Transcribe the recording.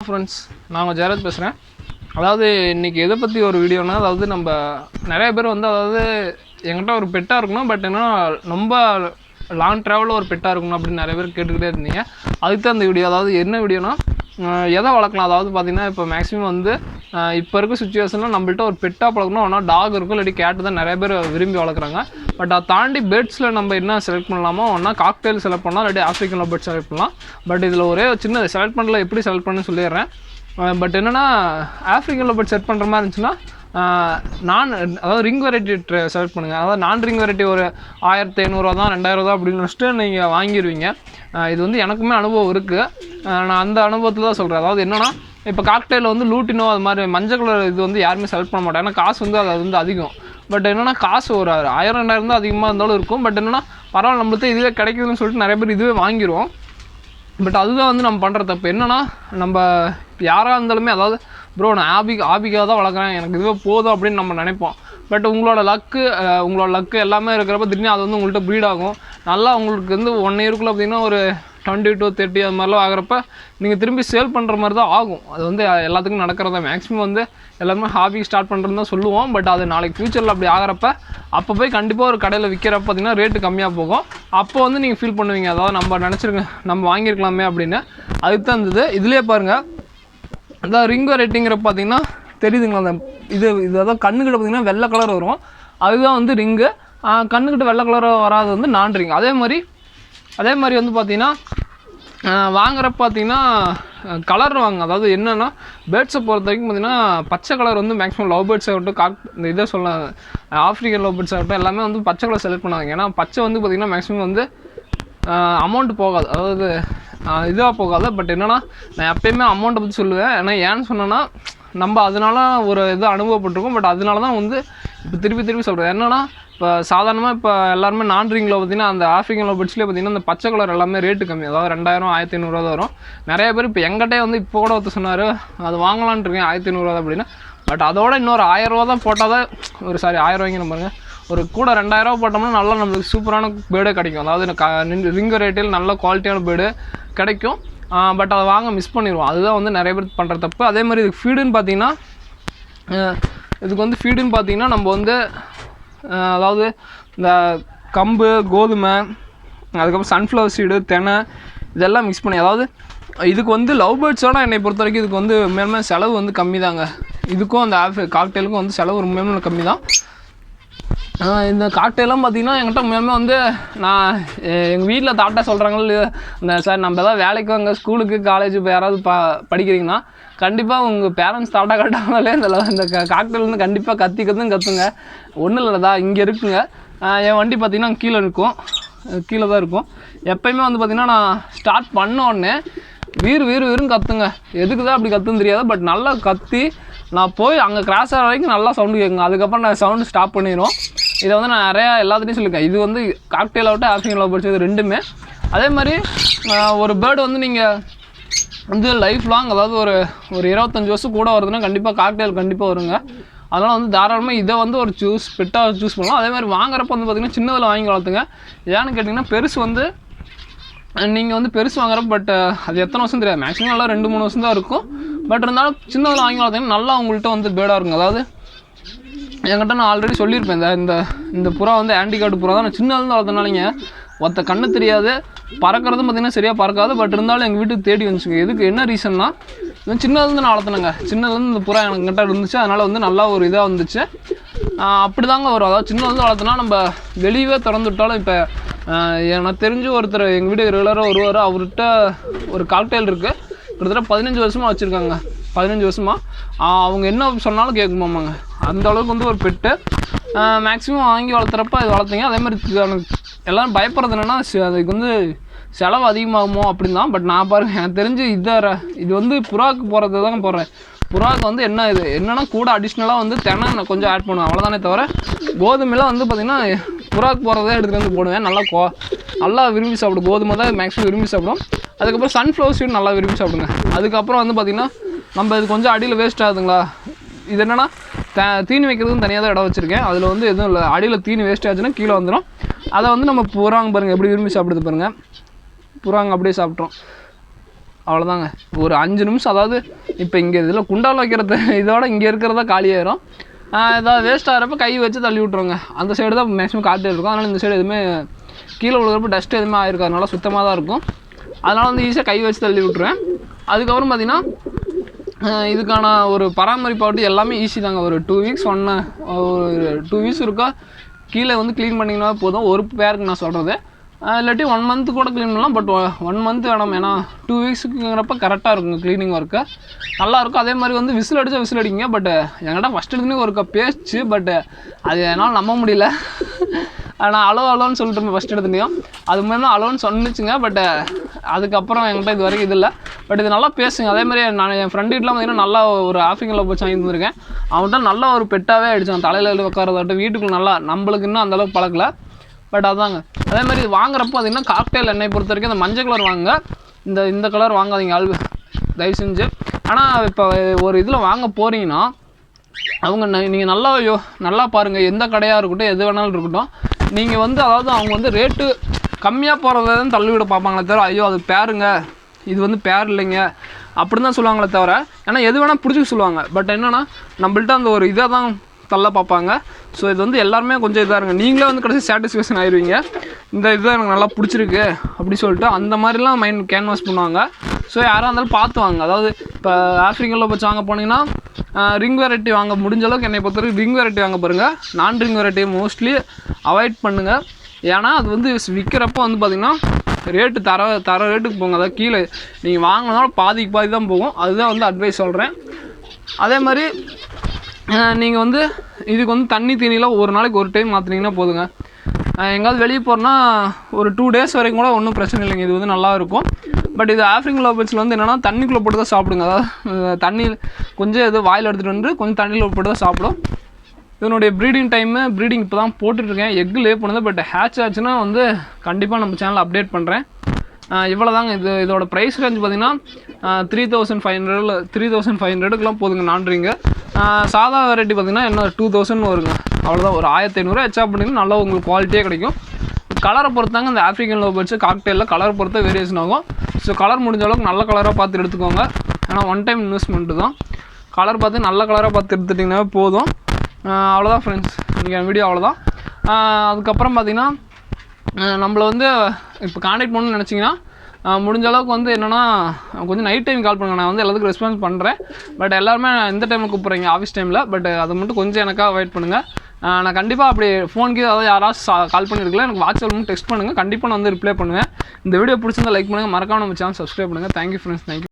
Friends, நான் உங்கள் ஜெயராஜ் பேசுகிறேன். அதாவது இன்றைக்கி எதை பற்றி ஒரு வீடியோனா, அதாவது நம்ம நிறைய பேர் வந்து அதாவது என்கிட்ட ஒரு பெட்டாக இருக்கணும், பட் என்னன்னா ரொம்ப லாங் ட்ராவலில் ஒரு பெட்டாக இருக்கணும் அப்படின்னு நிறைய பேர் கேட்டுக்கிட்டே இருந்தீங்க. அதுக்கு தான் இந்த வீடியோ. அதாவது என்ன வீடியோனா, எதை வளர்க்கலாம். அதாவது பார்த்திங்கன்னா இப்போ மேக்ஸிமம் வந்து இப்போ இருக்க சுச்சுவேஷனில் நம்மள்ட்ட ஒரு பெட்டாக வளர்க்கணும். ஆனால் டாக் இருக்கும், இல்லாட்டி கேட்டு தான் நிறைய பேர் விரும்பி வளர்க்குறாங்க. பட் அதை தாண்டி பேர்ட்ஸில் நம்ம என்ன செலக்ட் பண்ணலாமோ, ஒன்றா காக்டெயில் செலக்ட் பண்ணலாம், இல்லாட்டி ஆஃப்ரிக்கன் லவ் பேர்ட்ஸ் செலக்ட் பண்ணலாம். பட் இதில் ஒரே சின்ன செலக்ட் பண்ணல, எப்படி செலக்ட் பண்ணு சொல்லிடுறேன். பட் என்னென்னா ஆஃப்ரிக்கன் லவ் பேர்ட்ஸ் செட் பண்ணுற மாதிரி இருந்துச்சுன்னா அதாவது ரிங் வெரைட்டி செலக்ட் பண்ணுங்கள். அதாவது நான் ரிங் வெரைட்டி ஒரு 1500 தான் 2000 தான் அப்படின்னு வச்சுட்டு நீங்கள் வாங்கிடுவீங்க. இது வந்து எனக்குமே அனுபவம் இருக்குது. நான் அந்த அனுபவத்தில் தான் சொல்கிறேன். அதாவது என்னென்னா, இப்போ காக்டெயில் வந்து லூட்டினோ அது மாதிரி மஞ்சள் கலர் இது வந்து யாருமே செலக்ட் பண்ண மாட்டாங்க. ஏன்னா காசு வந்து அது வந்து அதிகம். பட் என்னென்னா காசு ஒரு 1000-2000 தான் அதிகமாக இருந்தாலும் இருக்கும். பட் என்னென்னா பரவாயில்ல, நம்மளுக்கு இதுவே கிடைக்குதுன்னு சொல்லிட்டு நிறைய பேர் இதுவே வாங்கிடுவோம். பட் அதுதான் வந்து நம்ம பண்ணுற தப்பு. என்னென்னா, நம்ம யாராக இருந்தாலுமே அதாவது ப்ரோ நான் ஆபிக்காக தான் வளர்க்குறேன், எனக்கு இதுவே போதும் அப்படின்னு நம்ம நினைப்போம். பட் உங்களோட லக்கு எல்லாமே இருக்கிறப்ப திடீர்னு அது வந்து உங்கள்கிட்ட ப்ரீட் ஆகும். நல்லா உங்களுக்கு வந்து 1 இயருக்குள்ளே பார்த்திங்கன்னா ஒரு 20 to 30 அது மாதிரிலாம் ஆகிறப்ப நீங்கள் திரும்பி சேல் பண்ணுற மாதிரி தான் ஆகும். அது வந்து எல்லாத்துக்கும் நடக்கிறதா. மேக்ஸிமம் வந்து எல்லாருமே ஹாபி ஸ்டார்ட் பண்ணுறதுன்னு தான் சொல்லுவோம். பட் அது நாளைக்கு ஃப்யூச்சரில் அப்படி ஆகிறப்ப அப்போ போய் கண்டிப்பாக ஒரு கடையில் விற்கிறப்ப பார்த்திங்கன்னா ரேட்டு கம்மியாக போகும். அப்போ வந்து நீங்கள் ஃபீல் பண்ணுவீங்க, அதாவது நம்ம நினச்சிருக்கேன் நம்ம வாங்கியிருக்கலாமே அப்படின்னு. அதுக்கு தான் இருந்தது. இதுலேயே பாருங்கள், அதாவது ரிங் வெரைட்டிங்கிற பார்த்திங்கன்னா தெரியுதுங்களா, அந்த இது அதாவது கண்ணுக்கிட்ட பார்த்திங்கன்னா வெள்ளை கலர் வரும், அதுதான் வந்து ரிங்கு. கண்ணுக்கிட்ட வெள்ளை கலர் வராது வந்து நான் ரிங். அதே மாதிரி வந்து பார்த்திங்கன்னா வாங்குறப்ப பார்த்திங்கன்னா கலர் வாங்க. அதாவது என்னென்னா, பேர்ட்ஸை பொறுத்த வரைக்கும் பார்த்திங்கன்னா பச்சை கலர் வந்து மேக்ஸிமம் லவ் பேர்ட்ஸ் ஆகட்டும், இந்த இதை சொல்லலாம் ஆஃப்ரிக்கன் லவ் பேர்ட்ஸ் ஆகட்டும், எல்லாமே வந்து பச்சை கலர் செலக்ட் பண்ணாங்க. ஏன்னா பச்சை வந்து பார்த்திங்கன்னா மேக்ஸிமம் வந்து அமௌண்ட் போகாது, அதாவது இதாக போகாது. பட் என்னென்னா, நான் எப்போயுமே அமௌண்ட்டை பற்றி சொல்லுவேன். ஏன்னு சொன்னேன்னா, நம்ம அதனால ஒரு இது அனுபவப்பட்டிருக்கோம். பட் அதனால தான் வந்து இப்போ திருப்பி சொல்கிறேன். என்னென்னா, இப்போ சாதாரணமாக இப்போ எல்லாருமே நான் ரிங்கில் பார்த்திங்கன்னா அந்த ஆஃப்ரிக்கன் லவ் பேர்ட்ஸ்லேயே பார்த்திங்கன்னா அந்த பச்சை கலர் எல்லாமே ரேட்டு கம்மி. அதாவது 2000 1500 தான் வரும். நிறைய பேர் இப்போ எங்கிட்டே வந்து இப்போ கூட ஒருத்தர் சொன்னார், அது வாங்கலான்ட்டு இருக்கேன் 1500 அப்படின்னு. பட் அதோட இன்னொரு 1000 ரூபா தான் போட்டால் தான் ஒரு 1000 வாங்கின பாருங்க, ஒரு கூட 2000 ரூபா போட்டோம்னா நல்லா நம்மளுக்கு சூப்பரான பேர்டே கிடைக்கும். அதாவது ரிங் ரேட்டில் நல்ல குவாலிட்டியான பேர்டு கிடைக்கும். பட் அதை வாங்க மிஸ் பண்ணிடுவோம். அதுதான் வந்து நிறைய பேர் பண்ணுற தப்பு. அதே மாதிரி இதுக்கு ஃபீடுன்னு பார்த்திங்கன்னா நம்ம வந்து அதாவது இந்த கம்பு, கோதுமை, அதுக்கப்புறம் சன்ஃப்ளவர் சீடு, தெனை இதெல்லாம் மிக்ஸ் பண்ணி, அதாவது இதுக்கு வந்து லவ் பேர்ட்ஸோட என்னை பொறுத்த வரைக்கும் இதுக்கு வந்து உண்மையுமே செலவு வந்து கம்மி தாங்க. இதுக்கும் அந்த காக்டெயிலுக்கும் வந்து செலவு உண்மையுமே கம்மி தான். இந்த காக்டெயிலாம் பார்த்திங்கன்னா என்கிட்ட உண்மையுமே வந்து நான் எங்கள் வீட்டில் தாட்டா சொல்கிறாங்களே, இந்த சார் நம்ம எதாவது வேலைக்கு வாங்க, ஸ்கூலுக்கு காலேஜ் இப்போ யாராவது படிக்கிறீங்கன்னா கண்டிப்பாக உங்கள் பேரண்ட்ஸ் தாட்டா கட்டாமலே இந்த காக்டெயில் வந்து கண்டிப்பாக கற்றுங்க. ஒன்றும் இல்லைதா, இங்கே இருக்குங்க. என் வண்டி பார்த்திங்கன்னா கீழே தான் இருக்கும். எப்போயுமே வந்து பார்த்திங்கன்னா நான் ஸ்டார்ட் பண்ண உடனே வீருன்னு கற்றுங்க. எதுக்கு தான் அப்படி கற்றுன்னு தெரியாது. பட் நல்லா கத்தி நான் போய் அங்கே கிராஸ் ஆகிற வரைக்கும் நல்லா சவுண்டு கேட்குங்க. அதுக்கப்புறம் நான் சவுண்டு ஸ்டாப் பண்ணிடுவோம். இதை வந்து நான் நிறையா எல்லாத்துலேயும் சொல்லியிருக்கேன். இது வந்து காக்டெயில் ஆகட்டும், ஆஃப்ரிக்கன் லவ் பேர்ட்ஸ், இது ரெண்டுமே. அதே மாதிரி ஒரு பேர்டு வந்து நீங்கள் வந்து லைஃப் லாங், அதாவது ஒரு 25 வருஷம் கூட வருதுன்னா கண்டிப்பாக காக்டெயில் கண்டிப்பாக வருங்க. அதனால் வந்து தாராளமாக இதை வந்து ஒரு பெட்டாக சூஸ் பண்ணலாம். அதே மாதிரி வாங்குறப்ப வந்து பார்த்திங்கன்னா சின்னதில் வாங்கி வளர்த்துங்க. ஏன்னு கேட்டிங்கன்னா, பெருசு வந்து நீங்கள் வந்து பெருசு வாங்குறப்ப பட் அது எத்தனை வருஷம் தெரியாது, மேக்ஸிமம் நல்லா 2-3 வருஷம் தான் இருக்கும். பட் இருந்தாலும் சின்னதில் வாங்கி வளர்த்திங்கன்னா நல்லா உங்கள்கிட்ட வந்து பேர்டாக இருக்கும். அதாவது என்கிட்ட நான் ஆல்ரெடி சொல்லியிருப்பேன், இந்த புறா வந்து ஆன்டிகார்டு புறா தான் நான் சின்னதுலேருந்து வளர்த்தனாலிங்க. ஒருத்த கண்ணு தெரியாது, பறக்கிறதும் பார்த்திங்கன்னா சரியாக பறக்காது. பட் இருந்தாலும் எங்கள் வீட்டுக்கு தேடி வந்துச்சுங்க. எதுக்கு என்ன ரீசன்னா, சின்னதுலேருந்து நான் வளர்த்துனேங்க. சின்னதுலேருந்து இந்த புறா எனக்கு கிட்ட இருந்துச்சு, அதனால் வந்து நல்லா ஒரு இதாக வந்துச்சு. அப்படி தாங்க வரும். அதாவது சின்னதுலேருந்து வளர்த்துனா நம்ம வெளியவே திறந்து விட்டாலும், இப்போ எனக்கு தெரிஞ்சு ஒருத்தர் எங்கள் வீட்டுக்கு ரெகுலராக வருவார். அவர்கிட்ட ஒரு காக்டெயில் இருக்குது, கிட்டத்தட்ட 15 வருஷமாக வச்சுருக்காங்க. 15 வருஷமாக அவங்க என்ன சொன்னாலும் கேட்குமாமாங்க. அந்தளவுக்கு வந்து ஒரு பெட்டு. மேக்ஸிமம் வாங்கி வளர்த்துறப்ப அது வளர்த்திங்க. அதே மாதிரி எல்லோரும் பயப்படுறது என்னென்னா, அதுக்கு வந்து செலவு அதிகமாகுமோ அப்படின்னு தான். பட் நான் பாருங்கள், எனக்கு தெரிஞ்சு இது வந்து புறாவுக்கு போகிறது தான் போடுறேன். புறாவுக்கு வந்து என்னென்னா கூட அடிஷ்னலாக வந்து தெனை நான் கொஞ்சம் ஆட் பண்ணுவேன், அவ்வளோதானே தவிர கோதுமைலாம் வந்து பார்த்திங்கன்னா புறாவுக்கு போகிறதே எடுத்துகிட்டு வந்து போடுவேன். நல்லா விரும்பி சாப்பிடும். கோதுமை தான் மேக்ஸிமம் விரும்பி சாப்பிடும். அதுக்கப்புறம் சன்ஃப்ளவர் சீடு நல்லா விரும்பி சாப்பிடுங்க. அதுக்கப்புறம் வந்து பார்த்திங்கன்னா நம்ம இது கொஞ்சம் அடியில் வேஸ்ட் ஆகுதுங்களா, இது என்னென்னா தீனி வைக்கிறதுக்கும் தனியாக தான் இடம் வச்சுருக்கேன். அதில் வந்து எதுவும் இல்லை, அடியில் தீனி வேஸ்ட் ஆச்சுன்னா கீழே வந்துடும். அதை வந்து நம்ம புறாங்க பாருங்கள் எப்படி விரும்பி சாப்பிடுது பாருங்கள். புறாங்க அப்படியே சாப்பிட்றோம். அவ்வளோதாங்க. ஒரு 5 நிமிஷம், அதாவது இப்போ இங்கே இதில் குண்டால் வைக்கிறது இதோட இங்கே இருக்கிறதா காலியாயிரும். ஏதாவது வேஸ்ட் ஆகிறப்ப கை வச்சு தள்ளி விட்ருவோங்க. அந்த சைடு தான் மேக்ஸிமம் காற்று இருக்கும். அதனால் இந்த சைடு எதுவுமே கீழே விழுகிறப்ப டஸ்ட் எதுவுமே ஆகிருக்கும், அதனால சுத்தமாக தான் இருக்கும். அதனால் வந்து ஈஸியாக கை வச்சு தள்ளி விட்ருவேன். அதுக்கப்புறம் பார்த்திங்கன்னா இதுக்கான ஒரு பராமரிப்பாட்டு எல்லாமே ஈஸி தாங்க. ஒரு 2 வீக்ஸ் ஒரு 2 வீக்ஸ் இருக்கா கீழே வந்து க்ளீன் பண்ணிங்கன்னா போதும், ஒரு பேருக்கு நான் சொல்கிறது. இல்லாட்டி 1 மந்த்து கூட க்ளீன் பண்ணலாம். பட் 1 மந்த் வேணாம், ஏன்னா 2 வீக்ஸுக்குங்கிறப்ப கரெக்டாக இருக்குங்க க்ளீனிங் ஒர்க்கு, நல்லாயிருக்கும். அதே மாதிரி வந்து விசில் அடித்தா விசில் அடிக்குங்க. பட் என்கிட்ட ஃபஸ்ட் எடுத்துனே ஒரு பேச்சு, பட் அது என்னால் நம்ப முடியல. நான் அலோன்னு சொல்லிட்டு ஃபஸ்ட் எடுத்துனையும் அது மாதிரி தான் அலோன்னு சொன்னிச்சுங்க. பட் அதுக்கப்புறம் என்கிட்ட இது வரைக்கும் இது இல்லை. பட் இது நல்லா பேசுங்க. அதே மாதிரி நான் என் ஃப்ரெண்ட் வீட்டிலாம் பார்த்திங்கன்னா நல்லா ஒரு ஆஃப்ரிக்கன் லவ் பேர்ட்ஸ் வாங்கி இருந்திருக்கேன். அவன்கிட்ட நல்லா ஒரு பெட்டாகவே அடித்தான். தலையில் உட்காரதாட்டும் வீட்டுக்குள்ள நல்லா, நம்மளுக்கு இன்னும் அந்தளவுக்கு பழக்கலை. பட் அதாங்க. அதே மாதிரி இது வாங்குறப்போ பார்த்திங்கன்னா காக்டெயில் எண்ணெய் பொறுத்த வரைக்கும் இந்த மஞ்சள் கலர் வாங்க, இந்த கலர் வாங்காதீங்க தயவு செஞ்சு. ஆனால் இப்போ ஒரு இதில் வாங்க போகிறீங்கன்னா நீங்கள் நல்லா பாருங்கள். எந்த கடையாக இருக்கட்டும், எது வேணாலும் இருக்கட்டும், நீங்கள் வந்து அதாவது அவங்க வந்து ரேட்டு கம்மியாக போகிறத தான் தள்ளிவிட பார்ப்பாங்களே தவிர, ஐயோ அது பேருங்க, இது வந்து பேர் இல்லைங்க அப்படின்னு தான் சொல்லுவாங்களே தவிர, ஏன்னா எது வேணால் பிடிச்சிக்க சொல்லுவாங்க. பட் என்னென்னா நம்மள்ட்ட அந்த ஒரு இதை தான் தள்ள பார்ப்பாங்க. ஸோ இது வந்து எல்லாருமே கொஞ்சம் இதாக இருங்க, நீங்களே வந்து கடைசி சாட்டிஸ்ஃபேக்ஷன் ஆயிடுவீங்க. இந்த இது எனக்கு நல்லா பிடிச்சிருக்கு அப்படி சொல்லிட்டு அந்த மாதிரிலாம் மைண்ட் கேன்வாஸ் பண்ணுவாங்க. ஸோ யாராக இருந்தாலும் பார்த்து வாங்க. அதாவது இப்போ ஆஃப்ரிக்கனில் போய் வாங்க போனீங்கன்னா ரிங் வெரைட்டி வாங்க முடிஞ்ச அளவுக்கு என்னை பொறுத்தவரைக்கும் ரிங் வெரைட்டி வாங்க பாருங்கள். நான் ரிங் வெரைட்டியை மோஸ்ட்லி அவாய்ட் பண்ணுங்கள். ஏன்னா அது வந்து விற்கிறப்போ வந்து பார்த்திங்கன்னா ரேட்டு தர ரேட்டுக்கு போங்க. அதாவது கீழே நீங்கள் வாங்கினாலும் பாதி தான் போகும். அதுதான் வந்து அட்வைஸ் சொல்கிறேன். அதே மாதிரி நீங்கள் வந்து இதுக்கு வந்து தண்ணி தீனியில் ஒரு நாளைக்கு ஒரு டைம் மாற்றினீங்கன்னா போதுங்க. எங்கேயாவது வெளியே போகிறோன்னா ஒரு 2 டேஸ் வரைக்கும் கூட ஒன்றும் பிரச்சனை இல்லைங்க, இது வந்து நல்லா இருக்கும். பட் இது ஆஃப்ரிக்கன் லவ் பேர்ட்ஸில் வந்து என்னென்னா தண்ணிக்குள்ளே போட்டு தான் சாப்பிடுங்க. அதாவது தண்ணியில் கொஞ்சம் எது வாயில் எடுத்துகிட்டு வந்து கொஞ்சம் தண்ணியில் போட்டு தான் சாப்பிடும். இதனுடைய ப்ரீடிங் இப்போ தான் போட்டுட்ருக்கேன். எக்கு லே பண்ணுது. பட் ஹேட்ச் ஆச்சுன்னா வந்து கண்டிப்பாக நம்ம சேனலில் அப்டேட் பண்ணுறேன். இவ்வளோ தாங்க. இதோட ப்ரைஸ் ரேஞ்ச் பார்த்திங்கன்னா 3500 போதுங்க நான்றிங்க. சாதா வெரைட்டி பார்த்திங்கன்னா என்ன 2000 வருங்க. அவ்வளோதான். ஒரு 1500 எச்சா பண்ணிங்கன்னா நல்லா உங்களுக்கு குவாலிட்டியாக கிடைக்கும். கலரை பொறுத்தாங்க இந்த ஆஃப்ரிக்கன் லவ் பேர்ட்ஸ் காக்டெயிலில் கலரை பொறுத்த வேரியேஷன் ஆகும். ஸோ கலர் முடிஞ்ச அளவுக்கு நல்ல கலராக பார்த்து எடுத்துக்கோங்க. ஏன்னா 1 டைம் இன்வெஸ்ட்மெண்ட்டு தான். கலர் பார்த்து நல்ல கலராக பார்த்து எடுத்துட்டிங்கன்னாவே போதும். அவ்வளோதான் ஃப்ரெண்ட்ஸ், இன்றைக்கி வீடியோ அவ்வளோதான். அதுக்கப்புறம் பார்த்திங்கன்னா நம்மளை வந்து இப்போ கான்டாக்ட் பண்ணணும்னு நினச்சிங்கன்னா முடிஞ்ச அளவுக்கு வந்து என்னென்னா கொஞ்சம் நைட் டைம் கால் பண்ணுங்கள். நான் வந்து எல்லாத்துக்கும் ரெஸ்பான்ஸ் பண்ணுறேன். பட் எல்லாருமே இந்த டைமில் கூப்பிட்றீங்க ஆஃபீஸ் டைமில். பட் அதை மட்டும் கொஞ்சம் எனக்காக வெயிட் பண்ணுங்கள். நான் கண்டிப்பாக அப்படி ஃபோனுக்கு அதாவது யாராவது கால் பண்ணியிருக்கல எனக்கு வாட்ஸ்அப் மட்டும் டெக்ஸ்ட் பண்ணுங்கள். கண்டிப்பாக நான் வந்து ரிப்ளை பண்ணுவேன். இந்த வீடியோ பிடிச்சிருந்தா லைக் பண்ணுங்கள். மறக்காம நம்ம சேனல் சப்ஸ்கிரைப் பண்ணுங்கள். Thank you friends, thank you.